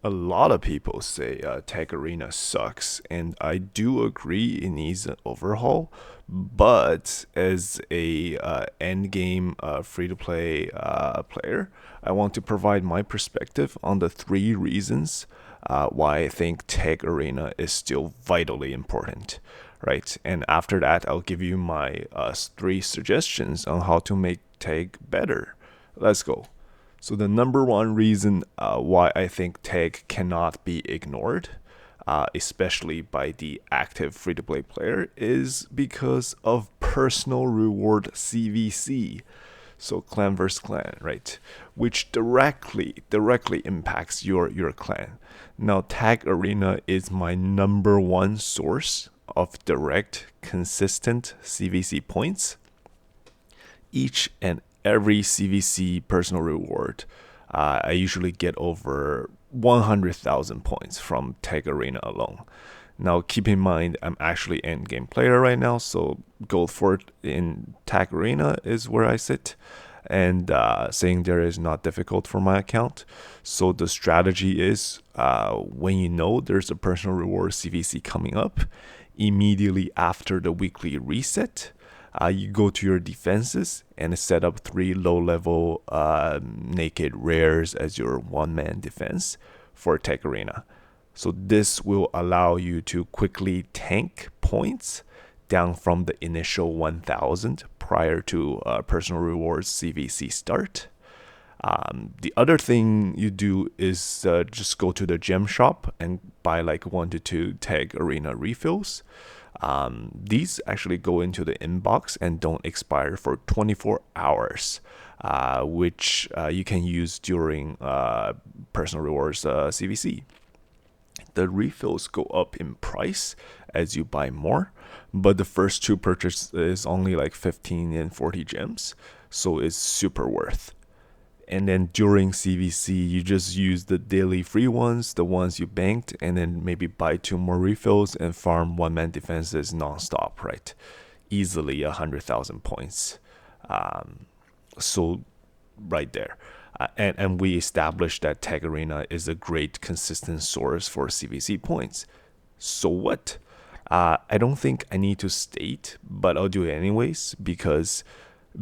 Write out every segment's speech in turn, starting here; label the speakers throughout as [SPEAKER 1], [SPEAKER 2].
[SPEAKER 1] A lot of people say Tech Arena sucks, and I do agree it needs an overhaul. But as a end game free to play player, I want to provide my perspective on the three reasons why I think Tech Arena is still vitally important, right? And after that, I'll give you my three suggestions on how to make Tech better. Let's go. So the number one reason why I think tag cannot be ignored, especially by the active free-to-play player, is because of personal reward CvC. So clan versus clan, right? Which directly impacts your clan. Now Tag Arena is my number one source of direct, consistent CvC points. Each and every CvC personal reward, I usually get over 100,000 points from Tag Arena alone. Now, keep in mind, I'm actually end game player right now, so Gold Fort in Tag Arena is where I sit. And saying there is not difficult for my account. So the strategy is when you know there's a personal reward CvC coming up, immediately after the weekly reset, you go to your defenses and set up three low-level naked rares as your one-man defense for Tech Arena. So this will allow you to quickly tank points down from the initial 1,000 prior to personal rewards CvC start. The other thing you do is just go to the gem shop and buy like 1 to 2 Tag Arena refills. These actually go into the inbox and don't expire for 24 hours, which you can use during personal rewards CvC. The refills go up in price as you buy more, but the first two purchases is only like 15 and 40 gems, so it's super worth. And then during CvC, you just use the daily free ones, the ones you banked, and then maybe buy two more refills and farm one-man defenses nonstop, right? Easily 100,000 points. So right there. And we established that Tag Arena is a great consistent source for CvC points. So what? I don't think I need to state, but I'll do it anyways because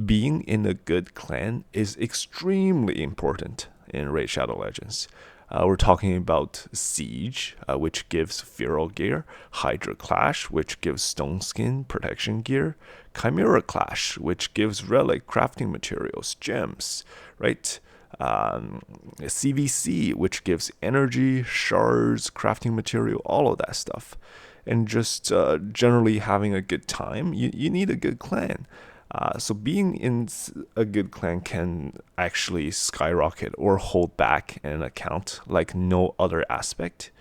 [SPEAKER 1] being in a good clan is extremely important in Raid Shadow Legends. We're talking about Siege, which gives Feral Gear, Hydra Clash, which gives Stone Skin protection gear, Chimera Clash, which gives Relic crafting materials, gems, right? CvC, which gives energy, shards, crafting material, all of that stuff. And just generally having a good time, you need a good clan. So being in a good clan can actually skyrocket or hold back an account like no other aspect.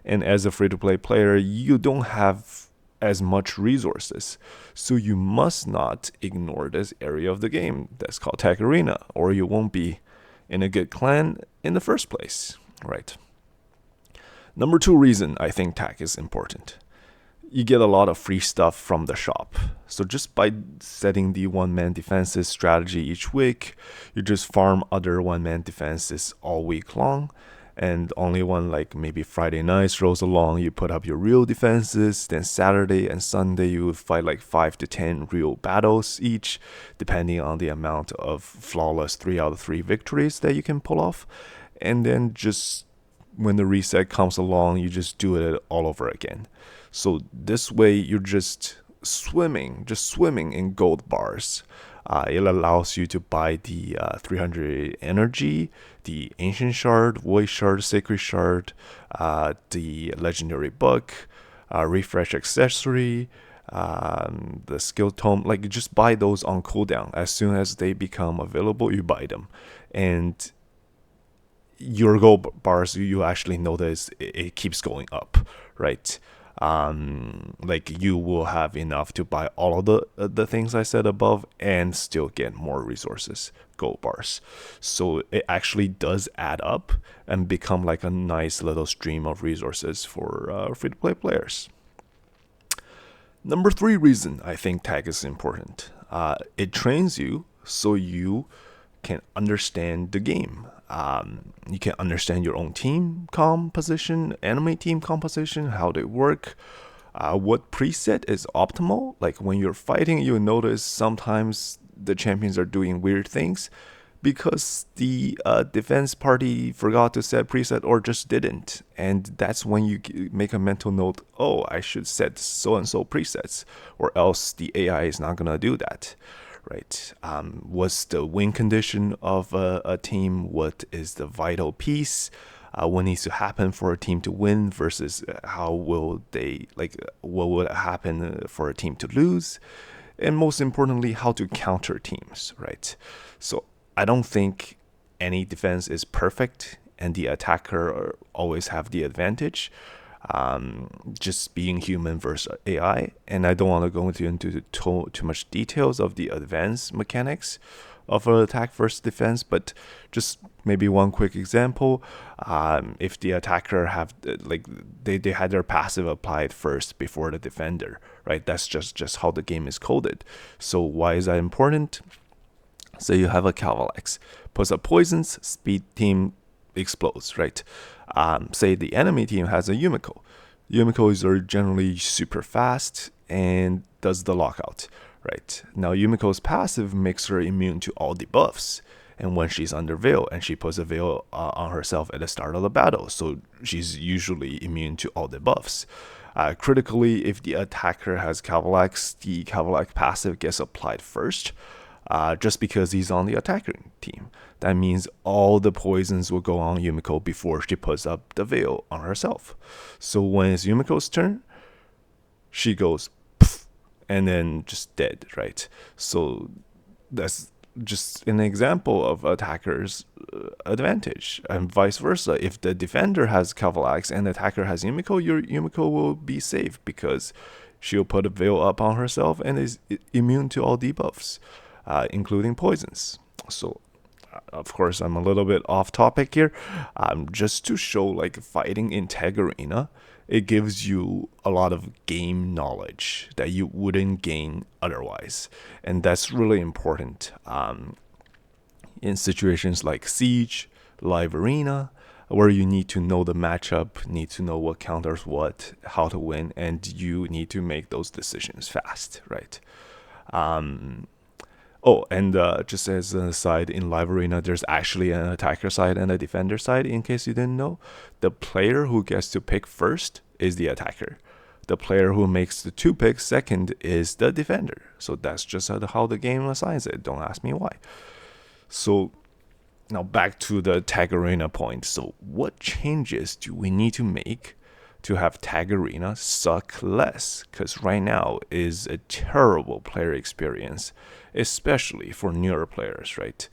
[SPEAKER 1] And as a free-to-play player, you don't have as much resources. So you must not ignore this area of the game that's called Tag Arena, or you won't be in a good clan in the first place, right? Number two reason I think tag is important. You get a lot of free stuff from the shop. So just by setting the one-man defenses strategy each week, you just farm other one-man defenses all week long. And only when like maybe Friday nights rolls along, you put up your real defenses. Then Saturday and Sunday, you would fight like 5 to 10 real battles each, depending on the amount of flawless 3 out of 3 victories that you can pull off. And then just when the reset comes along, you just do it all over again. So this way, you're just swimming in gold bars. It allows you to buy the 300 energy, the ancient shard, void shard, sacred shard, the legendary book, refresh accessory, the skill tome. Like you just buy those on cooldown. As soon as they become available, you buy them, and your gold bars, you actually notice it keeps going up, right? Like you will have enough to buy all of the things I said above and still get more resources, gold bars. So it actually does add up and become like a nice little stream of resources for free-to-play players. Number three reason I think tag is important. It trains you so you can understand the game. You can understand your own team composition, enemy team composition, how they work, what preset is optimal. Like when you're fighting, you notice sometimes the champions are doing weird things because the defense party forgot to set preset or just didn't. And that's when you make a mental note, oh, I should set so and so presets, or else the AI is not going to do that. Right? What's the win condition of a team? What is the vital piece? What needs to happen for a team to win versus how will they, like, what would happen for a team to lose? And most importantly, how to counter teams, right? So I don't think any defense is perfect and the attacker always have the advantage. Just being human versus AI, and I don't want to go into too much details of the advanced mechanics of an attack versus defense, but just maybe one quick example. If the attacker have like they had their passive applied first before the defender, right? That's just how the game is coded. So why is that important? So you have a Cavalex, puts up poisons, speed team explodes, right? Say the enemy team has a Yumiko. Yumiko are generally super fast and does the lockout, right? Now Yumiko's passive makes her immune to all debuffs, and when she's under veil, and she puts a veil on herself at the start of the battle, so she's usually immune to all debuffs. Critically, if the attacker has Cavalex, the Cavalex passive gets applied first. Just because he's on the attacking team. That means all the poisons will go on Yumiko before she puts up the veil on herself. So when it's Yumiko's turn, she goes poof, and then just dead, right? So that's just an example of attacker's advantage, and vice versa. If the defender has Cavalex and the attacker has Yumiko, your Yumiko will be safe because she'll put a veil up on herself and is immune to all debuffs. Including poisons. So, of course, I'm a little bit off topic here. Just to show like fighting in Tag Arena, it gives you a lot of game knowledge that you wouldn't gain otherwise. And that's really important in situations like Siege, Live Arena, where you need to know the matchup, need to know what counters what, how to win, and you need to make those decisions fast, right? Oh, and just as an aside, in Live Arena, there's actually an attacker side and a defender side, in case you didn't know. The player who gets to pick first is the attacker. The player who makes the two picks second is the defender. So that's just how the game assigns it. Don't ask me why. So now back to the Tag Arena point. So what changes do we need to make to have Tag Arena suck less? Because right now is a terrible player experience, especially for newer players, right?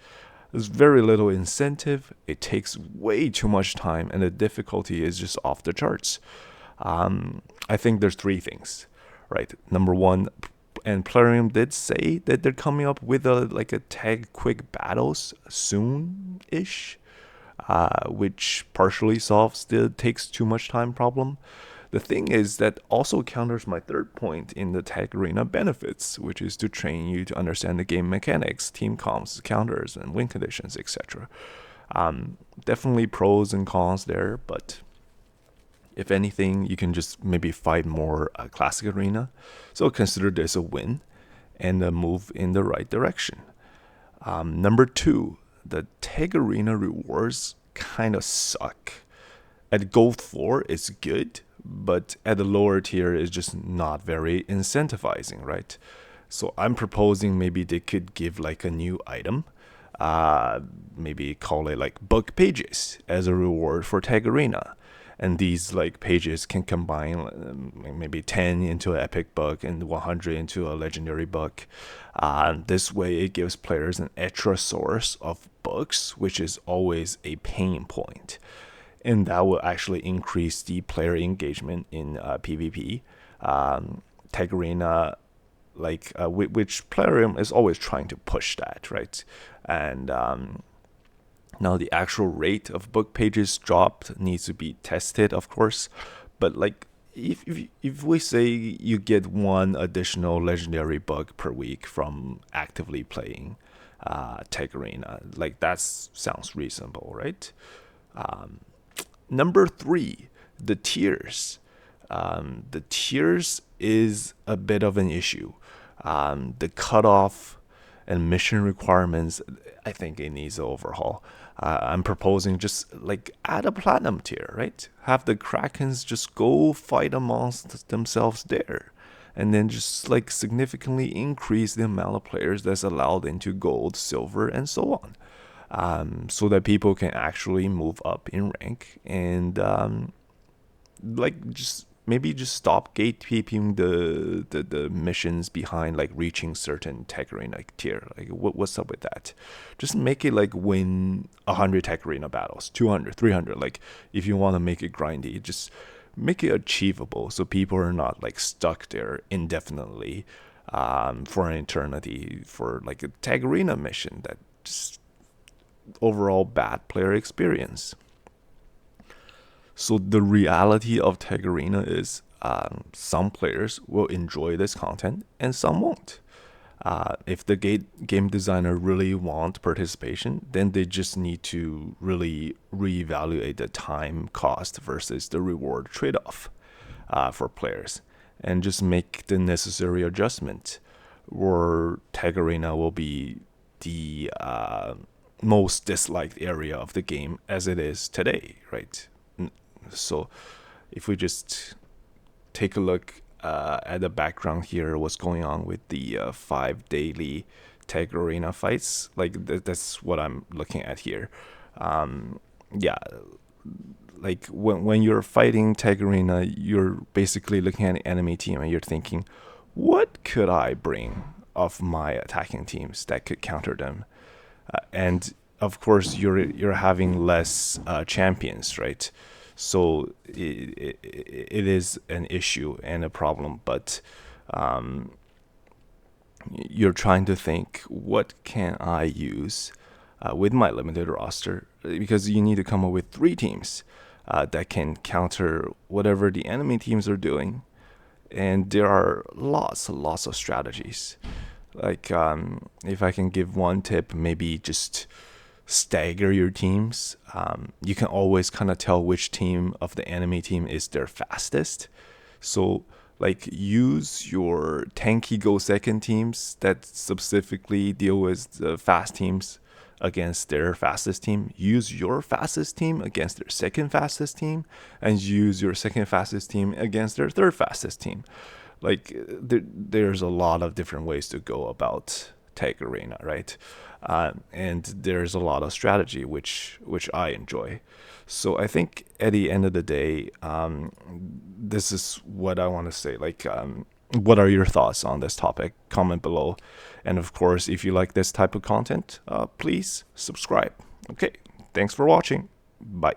[SPEAKER 1] There's very little incentive, it takes way too much time, and the difficulty is just off the charts. I think there's three things, right? Number one, and Plarium did say that they're coming up with a tag quick battles soon-ish, which partially solves the takes too much time problem. The thing is that also counters my third point in the Tag Arena benefits, which is to train you to understand the game mechanics, team comps, counters, and win conditions, etc. Definitely pros and cons there, but if anything, you can just maybe fight more Classic Arena. So consider this a win and a move in the right direction. Number two, the Tag Arena rewards kind of suck. At Gold 4, it's good, but at the lower tier, it's just not very incentivizing, right? So I'm proposing maybe they could give like a new item, maybe call it like book pages as a reward for Tag Arena. And these like pages can combine maybe 10 into an epic book and 100 into a legendary book. This way it gives players an extra source of books, which is always a pain point. And that will actually increase the player engagement in PvP. Tag Arena, which Plarium is always trying to push that, right? And now the actual rate of book pages dropped needs to be tested, of course. But like if we say you get one additional legendary book per week from actively playing, Tech Arena. Like that sounds reasonable, right? Number 3, the tiers. The tiers is a bit of an issue. The cutoff and mission requirements, I think it needs an overhaul. I'm proposing just like add a platinum tier, right? Have the Krakens just go fight amongst themselves there. And then just like significantly increase the amount of players that's allowed into gold, silver, and so on. So that people can actually move up in rank and like just maybe just stop gatekeeping the missions behind like reaching certain tech arena tier. Like what's up with that? Just make it like win 100 tech arena battles, 200, 300. Like if you want to make it grindy, just make it achievable so people are not like stuck there indefinitely for an eternity for like a tag arena mission that just overall bad player experience. So the reality of Tag Arena is some players will enjoy this content and some won't. If the game designer really want participation, then they just need to really reevaluate the time cost versus the reward trade-off for players, and just make the necessary adjustment. Or Tag Arena will be the most disliked area of the game as it is today, right? So if we just take a look at the background here, what's going on with the 5 daily tag arena fights, like that's what I'm looking at here. Yeah, like when you're fighting tag arena, you're basically looking at an enemy team and you're thinking, what could I bring of my attacking teams that could counter them? And of course you're having less champions, right? So it is an issue and a problem, but you're trying to think, what can I use with my limited roster? Because you need to come up with 3 teams that can counter whatever the enemy teams are doing. And there are lots and lots of strategies. Like if I can give one tip, maybe just stagger your teams. You can always kind of tell which team of the enemy team is their fastest. So like use your tanky go second teams that specifically deal with the fast teams against their fastest team. Use your fastest team against their second fastest team, and use your second fastest team against their third fastest team. Like there's a lot of different ways to go about Tag Arena, right? And there's a lot of strategy which I enjoy. So I think at the end of the day, this is what I want to say. Like, what are your thoughts on this topic? Comment below, and of course, if you like this type of content, please subscribe. Okay, thanks for watching. Bye.